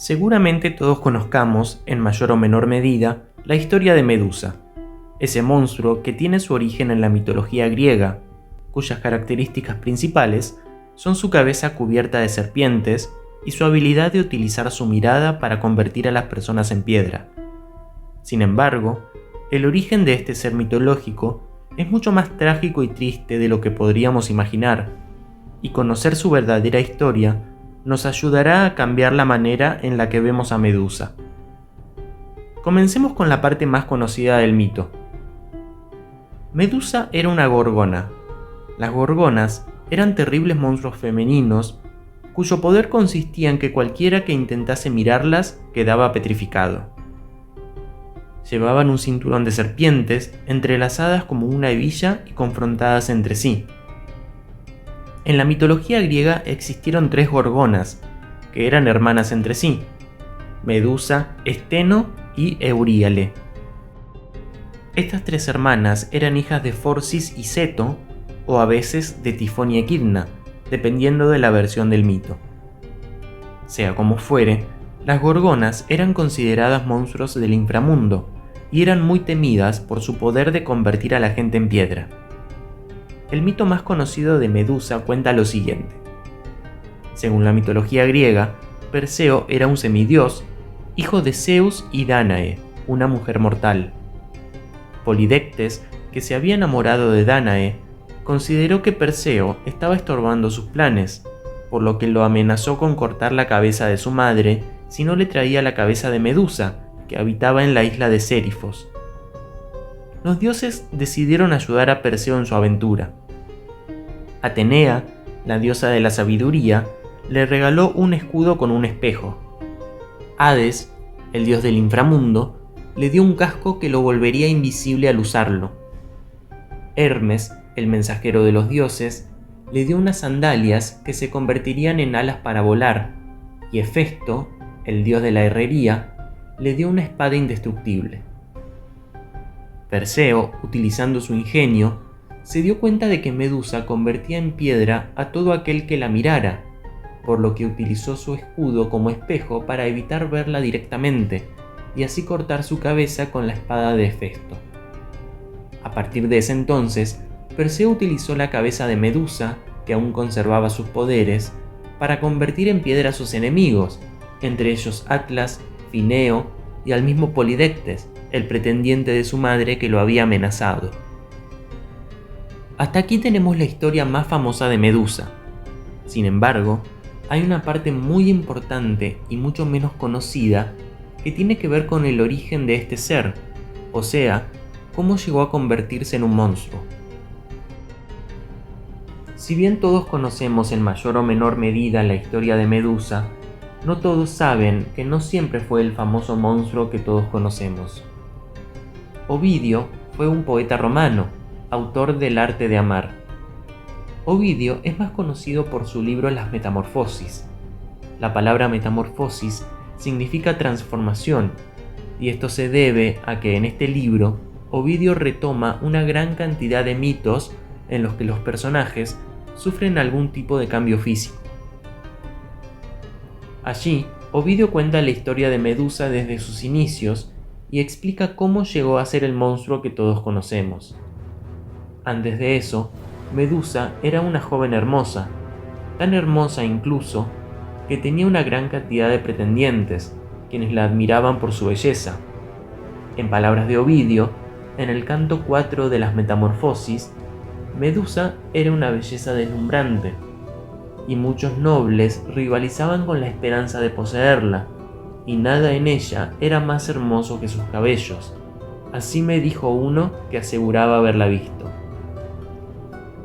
Seguramente todos conozcamos, en mayor o menor medida, la historia de Medusa, ese monstruo que tiene su origen en la mitología griega, cuyas características principales son su cabeza cubierta de serpientes y su habilidad de utilizar su mirada para convertir a las personas en piedra. Sin embargo, el origen de este ser mitológico es mucho más trágico y triste de lo que podríamos imaginar, y conocer su verdadera historia nos ayudará a cambiar la manera en la que vemos a Medusa. Comencemos con la parte más conocida del mito. Medusa era una gorgona. Las gorgonas eran terribles monstruos femeninos cuyo poder consistía en que cualquiera que intentase mirarlas quedaba petrificado. Llevaban un cinturón de serpientes entrelazadas como una hebilla y confrontadas entre sí. En la mitología griega existieron 3 gorgonas, que eran hermanas entre sí: Medusa, Esteno y Euríale. Estas 3 hermanas eran hijas de Forcis y Ceto, o a veces de Tifón y Equidna, dependiendo de la versión del mito. Sea como fuere, las gorgonas eran consideradas monstruos del inframundo y eran muy temidas por su poder de convertir a la gente en piedra. El mito más conocido de Medusa cuenta lo siguiente. Según la mitología griega, Perseo era un semidios, hijo de Zeus y Dánae, una mujer mortal. Polidectes, que se había enamorado de Dánae, consideró que Perseo estaba estorbando sus planes, por lo que lo amenazó con cortar la cabeza de su madre si no le traía la cabeza de Medusa, que habitaba en la isla de Sérifos. Los dioses decidieron ayudar a Perseo en su aventura. Atenea, la diosa de la sabiduría, le regaló un escudo con un espejo. Hades, el dios del inframundo, le dio un casco que lo volvería invisible al usarlo. Hermes, el mensajero de los dioses, le dio unas sandalias que se convertirían en alas para volar, y Hefesto, el dios de la herrería, le dio una espada indestructible. Perseo, utilizando su ingenio, se dio cuenta de que Medusa convertía en piedra a todo aquel que la mirara, por lo que utilizó su escudo como espejo para evitar verla directamente, y así cortar su cabeza con la espada de Hefesto. A partir de ese entonces, Perseo utilizó la cabeza de Medusa, que aún conservaba sus poderes, para convertir en piedra a sus enemigos, entre ellos Atlas, Fineo y al mismo Polidectes, el pretendiente de su madre que lo había amenazado. Hasta aquí tenemos la historia más famosa de Medusa. Sin embargo, hay una parte muy importante y mucho menos conocida que tiene que ver con el origen de este ser, o sea, cómo llegó a convertirse en un monstruo. Si bien todos conocemos en mayor o menor medida la historia de Medusa, no todos saben que no siempre fue el famoso monstruo que todos conocemos. Ovidio fue un poeta romano, autor del Arte de Amar. Ovidio es más conocido por su libro Las Metamorfosis. La palabra metamorfosis significa transformación, y esto se debe a que en este libro Ovidio retoma una gran cantidad de mitos en los que los personajes sufren algún tipo de cambio físico. Allí, Ovidio cuenta la historia de Medusa desde sus inicios y explica cómo llegó a ser el monstruo que todos conocemos. Antes de eso, Medusa era una joven hermosa, tan hermosa incluso que tenía una gran cantidad de pretendientes, quienes la admiraban por su belleza. En palabras de Ovidio, en el canto 4 de las Metamorfosis, Medusa era una belleza deslumbrante, y muchos nobles rivalizaban con la esperanza de poseerla, y nada en ella era más hermoso que sus cabellos. Así me dijo uno que aseguraba haberla visto.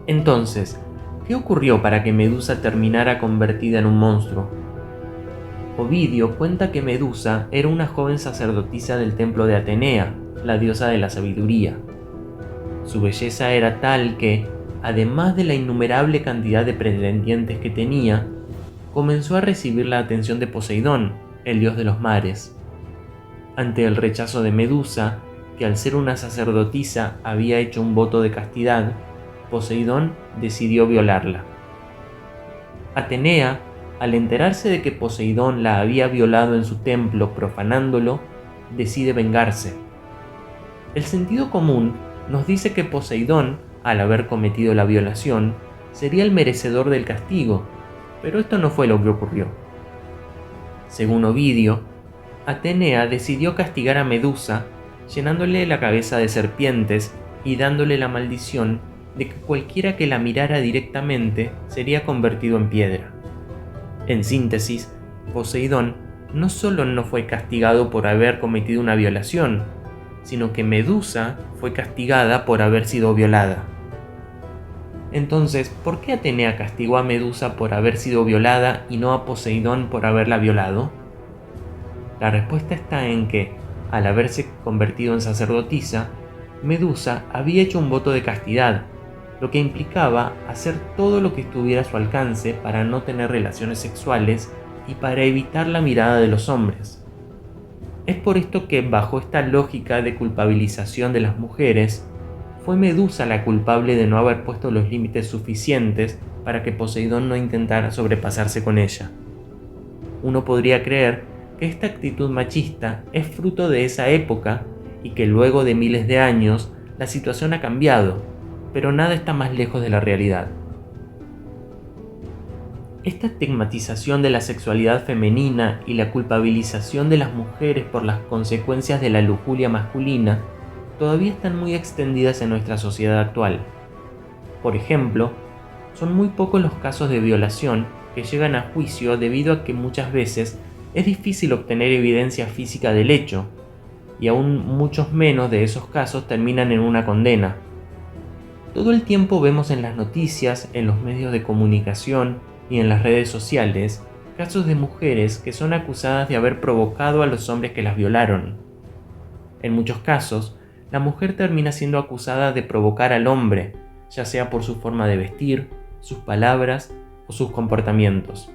Entonces, ¿qué ocurrió para que Medusa terminara convertida en un monstruo? Ovidio cuenta que Medusa era una joven sacerdotisa del templo de Atenea, la diosa de la sabiduría. Su belleza era tal que, además de la innumerable cantidad de pretendientes que tenía, comenzó a recibir la atención de Poseidón, el dios de los mares. Ante el rechazo de Medusa, que al ser una sacerdotisa había hecho un voto de castidad, Poseidón decidió violarla. Atenea al enterarse de que Poseidón la había violado en su templo profanándolo, decide vengarse. El sentido común nos dice que Poseidón, al haber cometido la violación, sería el merecedor del castigo, pero esto no fue lo que ocurrió. Según Ovidio, Atenea decidió castigar a Medusa llenándole la cabeza de serpientes y dándole la maldición de que cualquiera que la mirara directamente sería convertido en piedra. En síntesis, Poseidón no solo no fue castigado por haber cometido una violación, sino que Medusa fue castigada por haber sido violada. Entonces, ¿por qué Atenea castigó a Medusa por haber sido violada y no a Poseidón por haberla violado? La respuesta está en que, al haberse convertido en sacerdotisa, Medusa había hecho un voto de castidad, lo que implicaba hacer todo lo que estuviera a su alcance para no tener relaciones sexuales y para evitar la mirada de los hombres. Es por esto que, bajo esta lógica de culpabilización de las mujeres, fue Medusa la culpable de no haber puesto los límites suficientes para que Poseidón no intentara sobrepasarse con ella. Uno podría creer que esta actitud machista es fruto de esa época y que luego de miles de años la situación ha cambiado, pero nada está más lejos de la realidad. Esta estigmatización de la sexualidad femenina y la culpabilización de las mujeres por las consecuencias de la lujuria masculina todavía están muy extendidas en nuestra sociedad actual. Por ejemplo, son muy pocos los casos de violación que llegan a juicio debido a que muchas veces es difícil obtener evidencia física del hecho, y aún muchos menos de esos casos terminan en una condena. Todo el tiempo vemos en las noticias, en los medios de comunicación y en las redes sociales casos de mujeres que son acusadas de haber provocado a los hombres que las violaron. En muchos casos, la mujer termina siendo acusada de provocar al hombre, ya sea por su forma de vestir, sus palabras o sus comportamientos.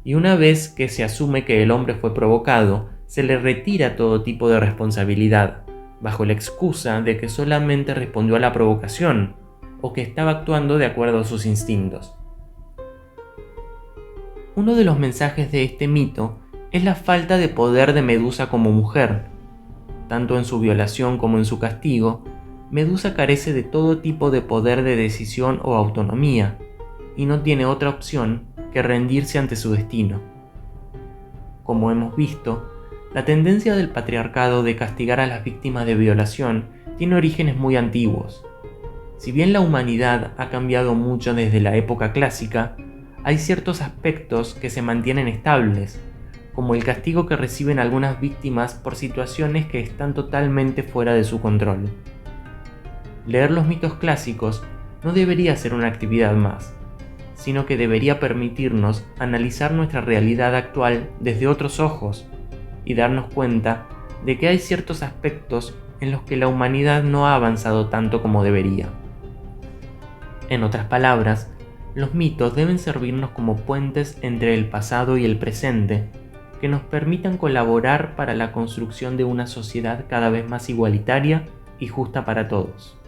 Y una vez que se asume que el hombre fue provocado, se le retira todo tipo de responsabilidad, bajo la excusa de que solamente respondió a la provocación o que estaba actuando de acuerdo a sus instintos. Uno de los mensajes de este mito es la falta de poder de Medusa como mujer. Tanto en su violación como en su castigo, Medusa carece de todo tipo de poder de decisión o autonomía, y no tiene otra opción que rendirse ante su destino. Como hemos visto, la tendencia del patriarcado de castigar a las víctimas de violación tiene orígenes muy antiguos. Si bien la humanidad ha cambiado mucho desde la época clásica, hay ciertos aspectos que se mantienen estables, como el castigo que reciben algunas víctimas por situaciones que están totalmente fuera de su control. Leer los mitos clásicos no debería ser una actividad más, sino que debería permitirnos analizar nuestra realidad actual desde otros ojos y darnos cuenta de que hay ciertos aspectos en los que la humanidad no ha avanzado tanto como debería. En otras palabras, los mitos deben servirnos como puentes entre el pasado y el presente, que nos permitan colaborar para la construcción de una sociedad cada vez más igualitaria y justa para todos.